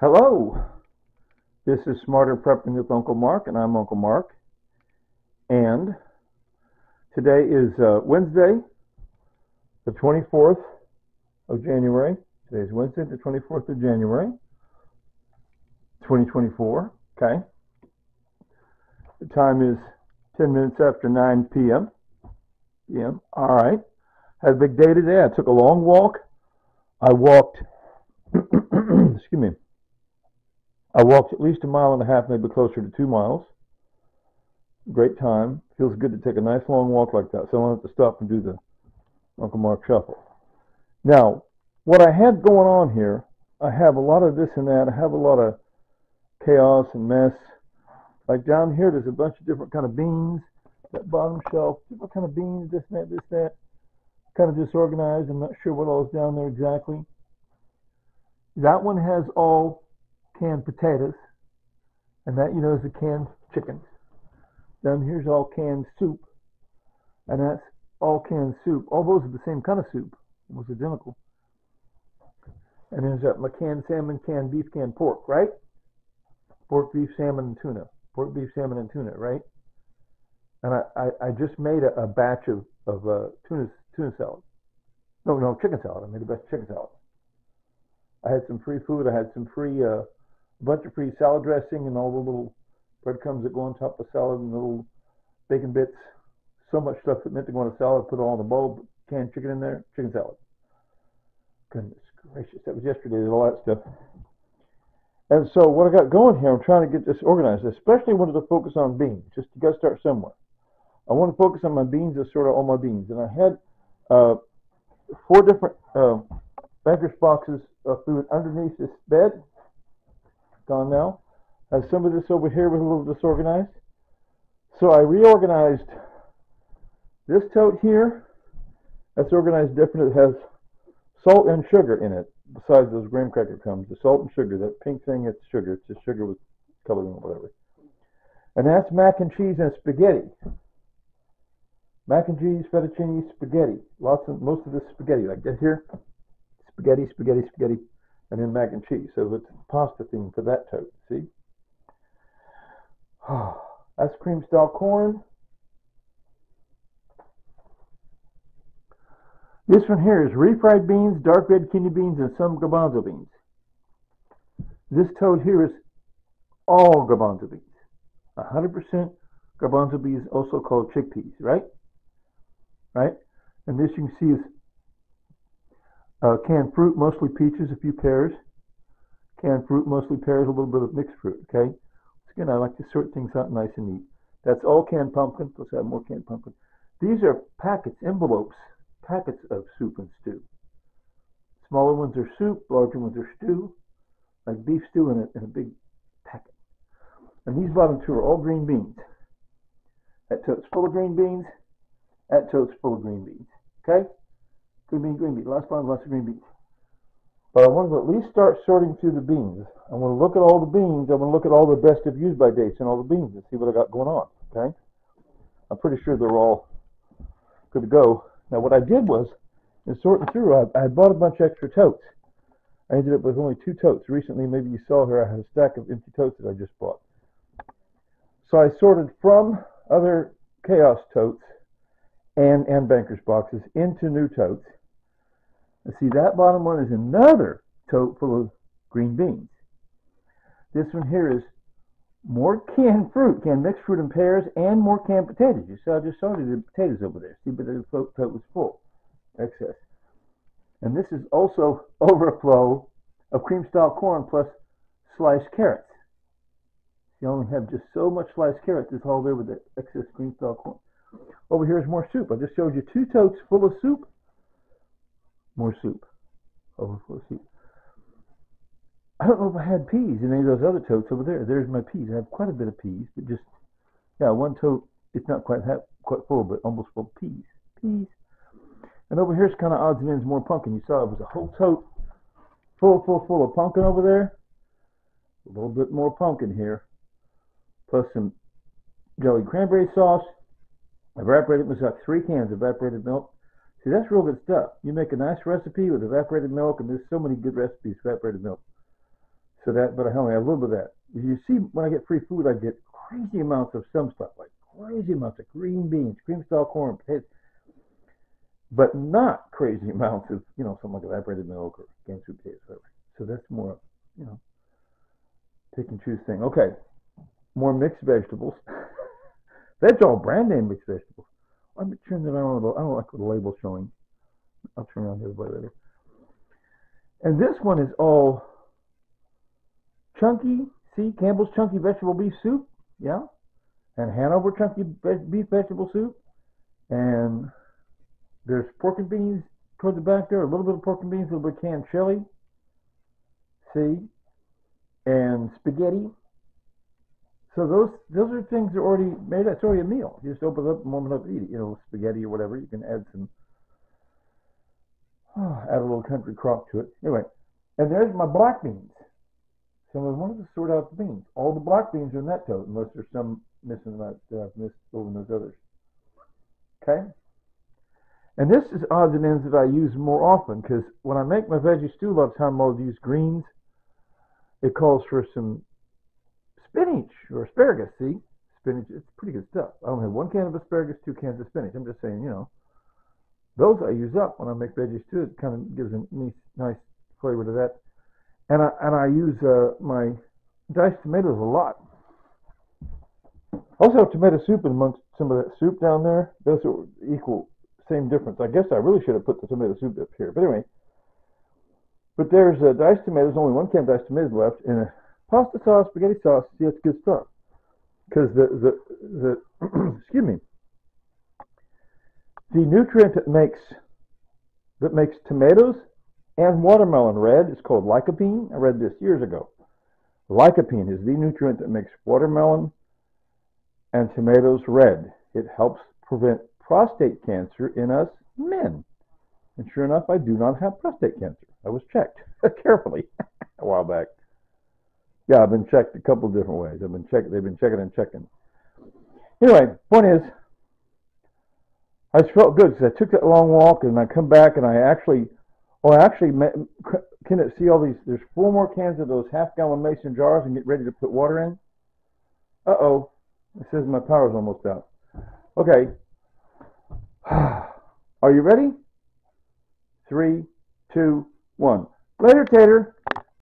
Hello, this is Smarter Prepping with Uncle Mark, and I'm Uncle Mark. And today is Wednesday, the 24th of January. Today is Wednesday, the 24th of January, 2024. Okay. The time is 10 minutes after 9 p.m. All right. Had a big day today. I took a long walk. I walked, excuse me. I walked at least 1.5 miles, maybe closer to 2 miles. Great time. Feels good to take a nice long walk like that. So I don't have to stop and do the Uncle Mark shuffle. Now, what I had going on here, I have a lot of this and that. I have a lot of chaos and mess. Like down here, there's a bunch of different kind of beans. That bottom shelf, different kind of beans, this, that. Kind of disorganized. I'm not sure what all is down there exactly. That one has all canned potatoes, and that is a canned chicken. Down here's all canned soup, and that's all canned soup. All those are the same kind of soup, almost identical. And there's that canned salmon, canned beef, canned pork, right? Pork, beef, salmon, and tuna. Pork, beef, salmon, and tuna, right? And I just made a batch of tuna salad. No, chicken salad. I made a batch of chicken salad. I had some free food. I had some free a bunch of free salad dressing and all the little breadcrumbs that go on top of the salad and the little bacon bits. So much stuff that meant to go on a salad. Put it all in a bowl. Canned chicken in there. Chicken salad. Goodness gracious. That was yesterday. All that stuff. And so what I got going here, I'm trying to get this organized. Especially wanted to focus on beans. Just you got to start somewhere. I want to focus on my beans and sort of all my beans. And I had 4 different Banker's boxes of food underneath this bed. Gone now. I have some of this over here was a little disorganized. So I reorganized this tote here. That's organized different. It has salt and sugar in it, besides those graham cracker crumbs. The salt and sugar, that pink thing, it's sugar. It's just sugar with coloring or whatever. And that's mac and cheese and spaghetti. Mac and cheese, fettuccine, spaghetti. Most of this spaghetti, like this here. Spaghetti, and then mac and cheese. So it's a pasta theme for that tote, see? That's cream style corn. This one here is refried beans, dark red kidney beans, and some garbanzo beans. This tote here is all garbanzo beans. 100% garbanzo beans, also called chickpeas, right? Right? And this you can see is canned fruit, mostly peaches, a few pears. Canned fruit, mostly pears, a little bit of mixed fruit, okay? Again, I like to sort things out nice and neat. That's all canned pumpkin. Let's have more canned pumpkin. These are packets, envelopes, packets of soup and stew. Smaller ones are soup, larger ones are stew, like beef stew in a big packet. And these bottom 2 are all green beans. That tote's full of green beans. That tote's full of green beans, okay? Green bean, lots of green beans. But I want to at least start sorting through the beans. I want to look at all the beans. I want to look at all the best of use by dates and all the beans and see what I got going on, okay? I'm pretty sure they're all good to go. Now what I did was, in sorting through, I bought a bunch of extra totes. I ended up with only 2 totes. Recently, maybe you saw here, I had a stack of empty totes that I just bought. So I sorted from other chaos totes and Banker's boxes into new totes. And see, that bottom one is another tote full of green beans. This one here is more canned fruit, canned mixed fruit and pears, and more canned potatoes. You saw, I just saw the potatoes over there. See, but the tote was full, excess. And this is also overflow of cream style corn plus sliced carrots. You only have just so much sliced carrots. It's all there with the excess cream style corn. Over here is more soup. I just showed you 2 totes full of soup. More soup. Overflow soup. I don't know if I had peas in any of those other totes over there. There's my peas. I have quite a bit of peas, but just, yeah, one tote, it's not quite full, but almost full of peas. Peas. And over here's kind of odds and ends, more pumpkin. You saw it was a whole tote full of pumpkin over there. A little bit more pumpkin here. Plus some jelly cranberry sauce. Evaporated, it was like 3 cans of evaporated milk. See, that's real good stuff. You make a nice recipe with evaporated milk, and there's so many good recipes for evaporated milk. So that, but I only have a little bit of that. You see, when I get free food, I get crazy amounts of some stuff, like crazy amounts of green beans, cream style corn, potatoes, but not crazy amounts of, something like evaporated milk or canned sweet potatoes, whatever. So that's more, pick and choose thing. Okay, more mixed vegetables. That's all brand name mixed vegetables. I'm turning that on. I don't like what the label's showing. I'll turn around the other way later. And this one is all chunky. See, Campbell's Chunky Vegetable Beef Soup. Yeah. And Hanover Chunky Beef Vegetable Soup. And there's pork and beans toward the back there. A little bit of pork and beans, a little bit of canned chili. See? And spaghetti. So those are things that are already made. It's already a meal. You just open it up and warm it up and eat it. Spaghetti or whatever. You can add some, add a little country crock to it. Anyway, and there's my black beans. So I wanted to sort out the beans. All the black beans are in that tote, unless there's some missing that I've missed over in those others. Okay? And this is odds and ends that I use more often, because when I make my veggie stew, a lot of time I'll use greens. It calls for some spinach or asparagus. See? Spinach, it's pretty good stuff. I only have 1 can of asparagus, 2 cans of spinach. I'm just saying, those I use up when I make veggie stew. It kind of gives a nice flavor to that. And I use my diced tomatoes a lot. Also have tomato soup amongst some of that soup down there. Those are equal, same difference. I guess I really should have put the tomato soup up here. But anyway, but there's diced tomatoes, only 1 can of diced tomatoes left, in a pasta sauce, spaghetti sauce. See, that's good stuff. Because the excuse me, the nutrient that makes tomatoes and watermelon red is called lycopene. I read this years ago. Lycopene is the nutrient that makes watermelon and tomatoes red. It helps prevent prostate cancer in us men. And sure enough, I do not have prostate cancer. I was checked carefully a while back. Yeah, I've been checked a couple of different ways. They've been checking and checking. Anyway, point is, I just felt good because I took that long walk and I come back and can it see all these? There's 4 more cans of those half-gallon mason jars and get ready to put water in. Uh-oh. It says my power's almost out. Okay. Are you ready? 3, 2, 1. Later, Tater.